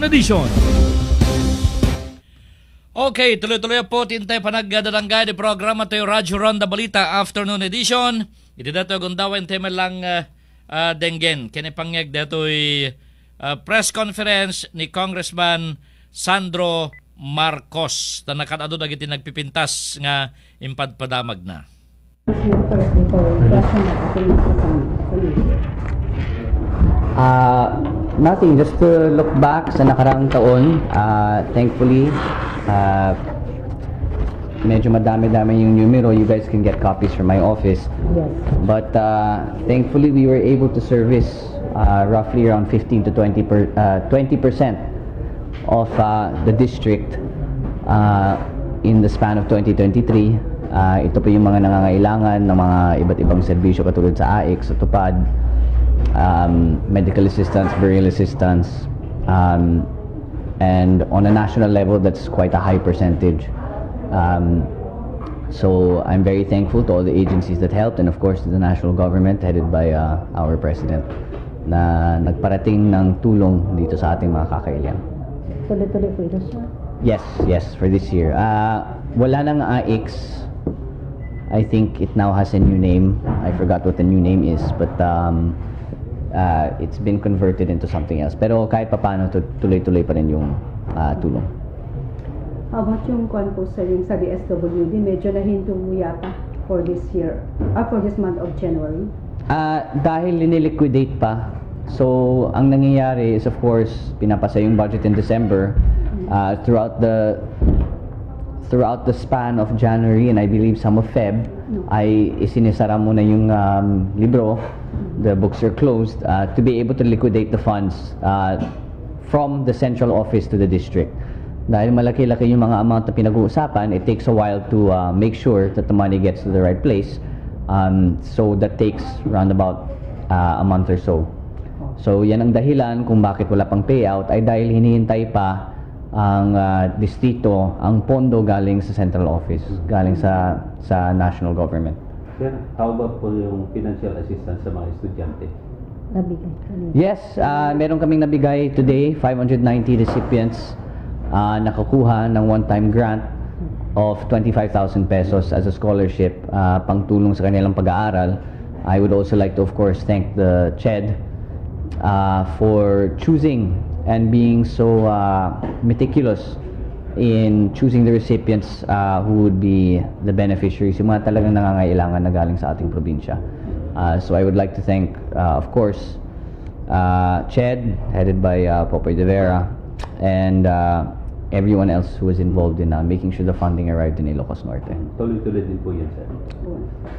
Afternoon Edition. Okay, tuloy-tuloy po tintay panagdadanggay di programa tayo Radyo Ronda Balita Afternoon Edition. Iti dato gundawan tema lang denggen. Kini pangyag dato'y press conference ni Congressman Sandro Marcos. Tanakadado dagiti nagpipintas nga impadpadamag na. Nothing, just to look back sa nakarang taon. Thankfully, medyo madami-dami yung numero. You guys can get copies from my office. Yes. But thankfully, we were able to service roughly around 15 to 20% of the district in the span of 2023. Ito po yung mga nangangailangan ng mga iba't ibang serbisyo katulad sa AIC, sa TUPAD, medical assistance, burial assistance, and on a national level, that's quite a high percentage. So I'm very thankful to all the agencies that helped, and of course to the national government headed by our president na nagparating ng tulong dito sa ating mga kakailan. Tuloy-tuloy po ito, sir? Yes, for this year. Wala nang AIX. I think it now has a new name. I forgot what the new name is, but it's been converted into something else. Pero kahit papaano, tuloy-tuloy pa rin yung tulong. How about yung po sir, yung sa DSWD, medyo nahinto yata for this year, for this month of January? Dahil liniliquidate pa. So, ang nangyayari is of course, pinapasa yung budget in December. Throughout the span of January and I believe some of Feb, ay isinisara muna yung libro. The books are closed to be able to liquidate the funds from the central office to the district. Dahil malaki-laki yung mga amount na pinag-uusapan, it takes a while to make sure that the money gets to the right place. So that takes around about a month or so. So yan ang dahilan kung bakit wala pang payout ay dahil hinihintay pa ang distrito, ang pondo galing sa central office, galing sa national government. Sir, how about po yung financial assistance sa mga estudyante? Nabigay. Yes, meron kaming nabigay today, 590 recipients nakakuha ng one-time grant of 25,000 pesos as a scholarship pangtulong sa kanilang pag-aaral. I would also like to of course thank the CHED for choosing and being so meticulous in choosing the recipients who would be the beneficiaries, yung mga talagang nangangailangan na galing sa ating probinsya. So I would like to thank, of course, CHED, headed by Popoy De Vera, and everyone else who was involved in making sure the funding arrived in Ilocos Norte. Tuloy-tuloy din po yun, sir?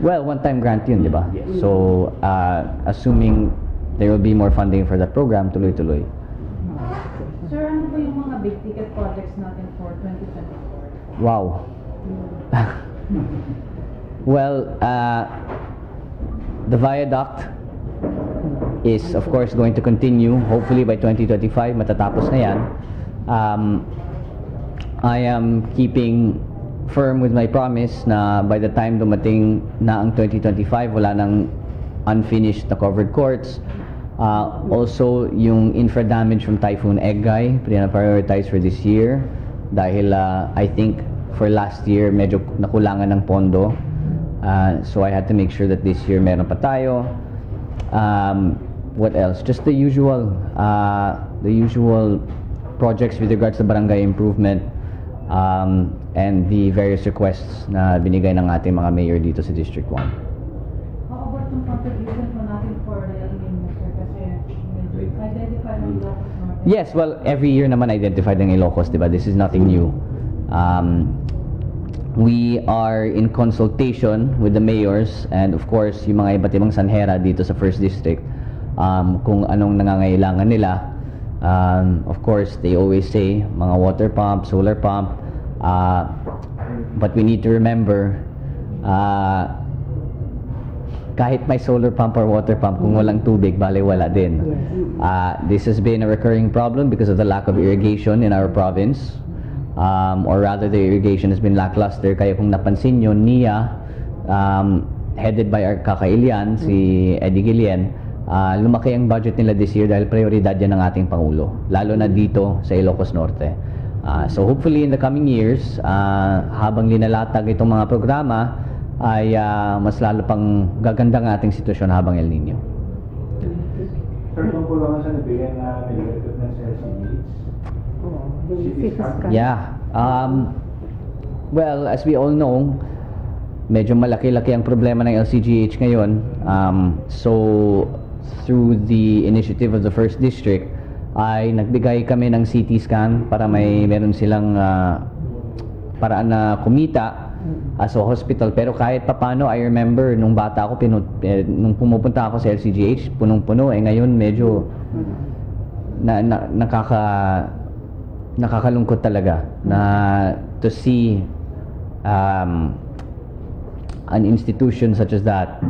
Well, one-time grant yun, di ba? Yes. So, assuming there will be more funding for that program, tuloy-tuloy. Sir, ano po yung mga big ticket projects natin for 2024? Wow. Well, the viaduct is of course going to continue. Hopefully by 2025 matatapos na yan. I am keeping firm with my promise na by the time dumating na ang 2025 wala nang unfinished na covered courts. Also, yung infra damage from Typhoon Egay, prioritize for this year dahil I think for last year medyo nakulangan ng pondo. So I had to make sure that this year meron pa tayo. What else? Just the usual projects with regards to barangay improvement and the various requests na binigay ng ating mga mayor dito sa District 1. How about yung contribution po natin for the El Niño, sir? Kasi identified ng Ilocos Norte. Yes, well, every year naman identified ng Ilocos, diba? This is nothing new. We are in consultation with the mayors and of course yung mga iba't ibang sanhera dito sa First District kung anong nangangailangan nila. Of course, they always say mga water pump, solar pump, but we need to remember kahit may solar pump or water pump, kung walang tubig, wala din. This has been a recurring problem because of the lack of irrigation in our province. Or rather the irrigation has been lackluster. Kaya kung napansin nyo, NIA, headed by our kakailian, si Eddie Guillen, lumaki ang budget nila this year dahil prioridad yan ng ating Pangulo, lalo na dito sa Ilocos Norte. So hopefully in the coming years, habang linalatag itong mga programa, ay mas lalo pang gaganda ang ating sitwasyon habang El Nino. Sir, tungkol naman sa nabigyan na medical equipment sa LCGH. Yung CT scan. Yeah. Well, as we all know, medyo malaki-laki ang problema ng LCGH ngayon. So, through the initiative of the First District, ay nagbigay kami ng CT scan para meron silang paraan na kumita as a hospital. Pero kahit papano, I remember nung bata ako, nung pumupunta ako sa LCGH, punong-puno. Ngayon medyo nakakalungkot talaga na to see an institution such as that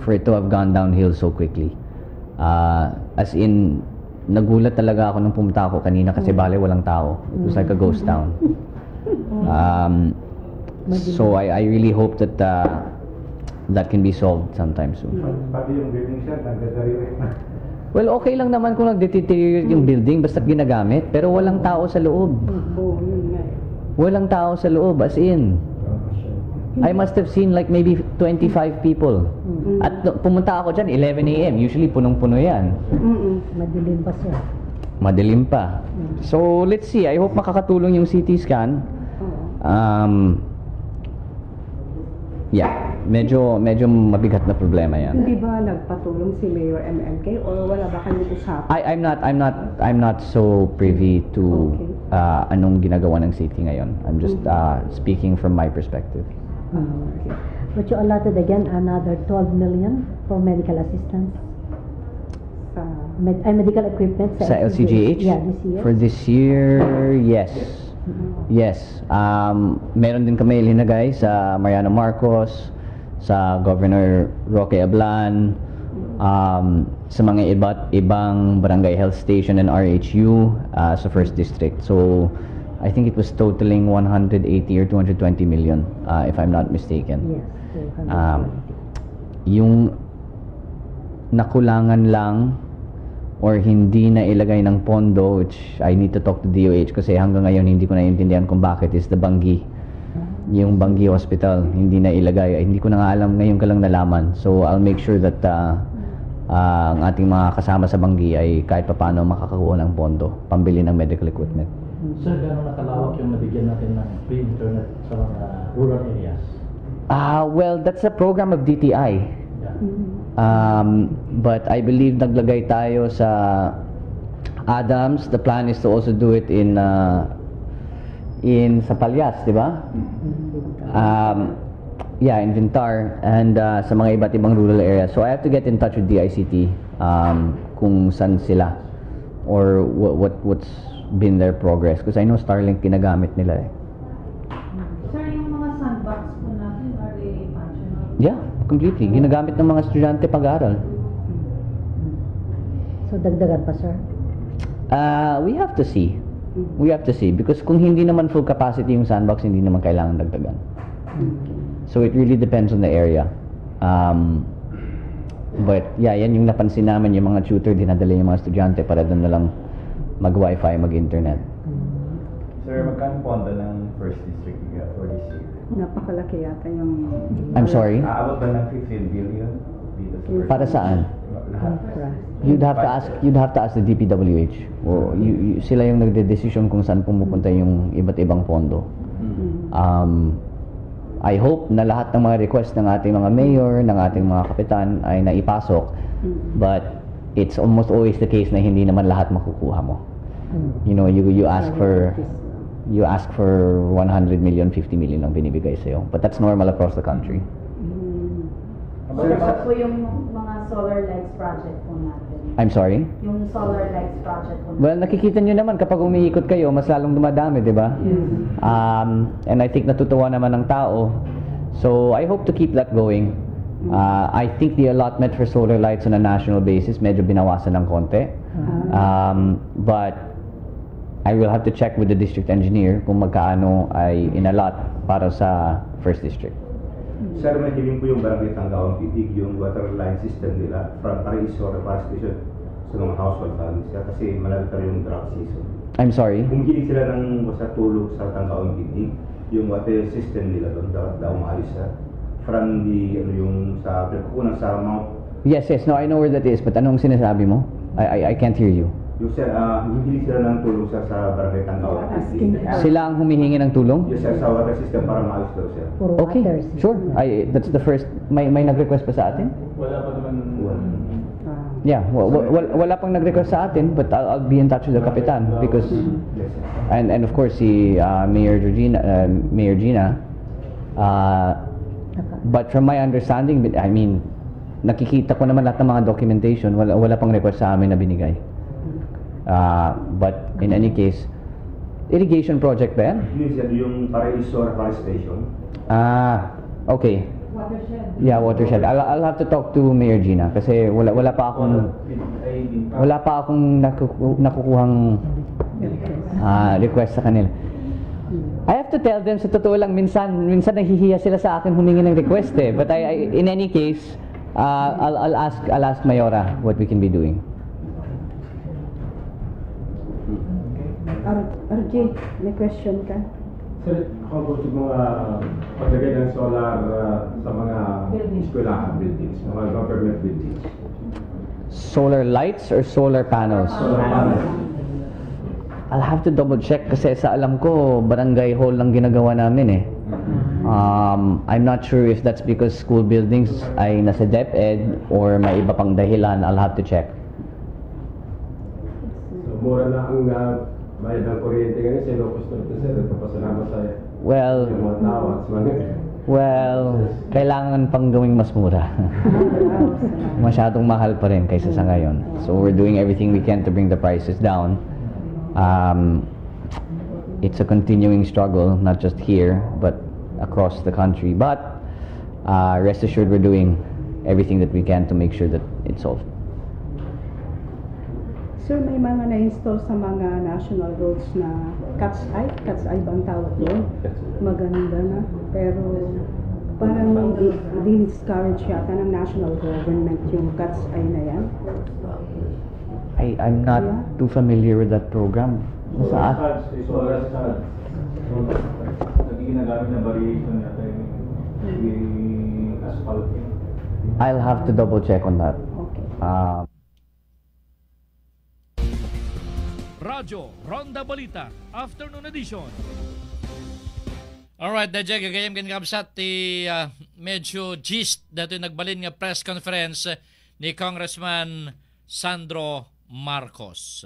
for it to have gone downhill so quickly. As in, nagulat talaga ako nung pumunta ako kanina kasi bale walang tao. It was like a ghost town. So I really hope that that can be solved sometime soon. Pati yung building sir, nagdadariway na. Well, okay lang naman kung nag-deteriorate yung building basta't ginagamit, pero walang tao sa loob. Yun nga. Walang tao sa loob, as in. I must have seen like maybe 25 people. At pumunta ako dyan, 11 a.m. Usually punong-puno yan. Madilim pa siya. Madilim pa. So, let's see. I hope makakatulong yung CT scan. Yeah, medyo mabigat na problema yan. Hindi ba nagpatulong si Mayor MMK or wala ba kayong usapan? I'm not so privy to Okay. anong ginagawa ng city ngayon. I'm just speaking from my perspective. Okay. But you allotted again another 12 million for medical assistance, Sa medical equipment Sa LCGH? Yeah, this year. For this year, yes. Yes. Meron din kami ilinagay sa Mariano Marcos, sa Governor Roque Ablan, sa mga ibang barangay health station and RHU sa First District. So, I think it was totaling 180 or 220 million, if I'm not mistaken. Yes. Yung nakulangan lang or hindi na ilagay ng pondo, which I need to talk to DOH kasi hanggang ngayon hindi ko naiintindihan kung bakit, is the Bangi. Yung Bangi Hospital, hindi na ilagay. Hindi ko na nga alam, ngayon ka lang nalaman. So, I'll make sure that ang ating mga kasama sa Bangi ay kahit paano makakakuha ng pondo, pambili ng medical equipment. Sir, gano'ng nakalawak yung nabigyan natin ng free internet sa mga rural areas? Well, that's a program of DTI. Yeah. But I believe naglagay tayo sa Adams. The plan is to also do it in sa Palyas, di ba? Yeah, in Vintar and sa mga iba't ibang rural areas. So I have to get in touch with DICT kung saan sila or what's been their progress because I know Starlink ginagamit nila eh. Sir, yung mga sandbox po natin, are they functional? Yeah, completely. Ginagamit ng mga estudyante pag-aaral. So dagdagan pa, sir? We have to see. We have to see because kung hindi naman full capacity yung sandbox, hindi naman kailangan dagdagan. So it really depends on the area. But yeah, yan yung napansin namin, yung mga tutor dinadala yung mga estudyante para doon na lang mag-wifi, mag-internet. Sir, magkano pondo ng First District for this year? napakalaki yata yung... I'm sorry? Aabot ba ng 15 billion? Dito sa First Para saan? Lahat. You'd have to ask the DPWH. O sila yung nagde-decision kung saan pumupunta yung iba't ibang pondo. I hope na lahat ng mga request ng ating mga mayor, ng ating mga kapitan ay naipasok. But it's almost always the case na hindi naman lahat makukuha mo. You know, you ask for 100 million, 50 million lang binibigay sa'yo. But that's normal across the country. Sir, po yung mga solar lights project po natin. I'm sorry? Yung solar lights project po natin. Well, nakikita nyo naman kapag umiikot kayo, mas lalong dumadami, di ba? And I think natutuwa naman ng tao. So, I hope to keep that going. I think the allotment for solar lights on a national basis medyo binawasan ng konti. But I will have to check with the district engineer kung magkaano ay inallot para sa First District. Sir, may hiling po yung barangay Tanggaon Pitig, yung water line system nila from Paraiso or Power Station sa mga household families sir, kasi malapit na yung drought season. I'm sorry? Humihiling sila ng basta tulog sa Tanggaon Pitig, yung water system nila doon, daw maayos sir. From the, yung sa pinagkukunan sa Mount. Yes, no, I know where that is, but anong sinasabi mo? I can't hear you. Yung sir, humihiling sila ng tulong sir sa barangay Tanggaon Pitig. Sila ang humihingi ng tulong? Yes sir, sa water system para maayos daw sir. For Okay, waters. sure. That's the first. May nag-request pa sa atin? Wala pa naman. Yeah, wala pang nag-request sa atin, but I'll be in touch with the kapitan because Yes sir. and of course si Mayor Gina. But from my understanding, I mean, nakikita ko naman lahat ng mga documentation, wala pang request sa amin na binigay. But in any case, irrigation project ba yan? Yun sir, yung Paraiso or Power Station. Okay. Watershed. Yeah, watershed. I'll have to talk to Mayor Gina kasi wala pa akong nakukuhang request sa kanila. I have to tell them, sa totoo lang, minsan nahihiya sila sa akin humingi ng request eh. But in any case, I'll ask Mayora what we can be doing. RJ, may question ka? Sir, how about yung mga paglagay ng solar sa mga eskwelahan buildings, mga government buildings? Solar lights or solar panels? Solar panels. I'll have to double check kasi sa alam ko barangay hall lang ginagawa namin eh. I'm not sure if that's because school buildings ay nasa DepEd or may iba pang dahilan. I'll have to check. So, mura na ang bayad ng kuryente ngayon sa Ilocos Norte, sir. Nagpapasalamat sa Well, mga tao at sa mga... well, kailangan pang gawing mas mura. Masyadong mahal pa rin kaysa sa ngayon. So we're doing everything we can to bring the prices down. It's a continuing struggle, not just here, but across the country. But rest assured we're doing everything that we can to make sure that it's solved. Sir, may mga na-install sa mga national roads na cat's eye bang tawag doon? Maganda na. Pero parang di-discourage yata ng national government yung cat's eye na yan. I'm not too familiar with that program. Saan? Solar studs. Naging ginagamit na variation yata yung asphalt. I'll have to double check on that. Okay. Radyo Ronda Balita Afternoon Edition. Alright, Dejeg, gagayam ganagabsat ti medyo gist dito nagbalin nga press conference ni Congressman Sandro Marcos.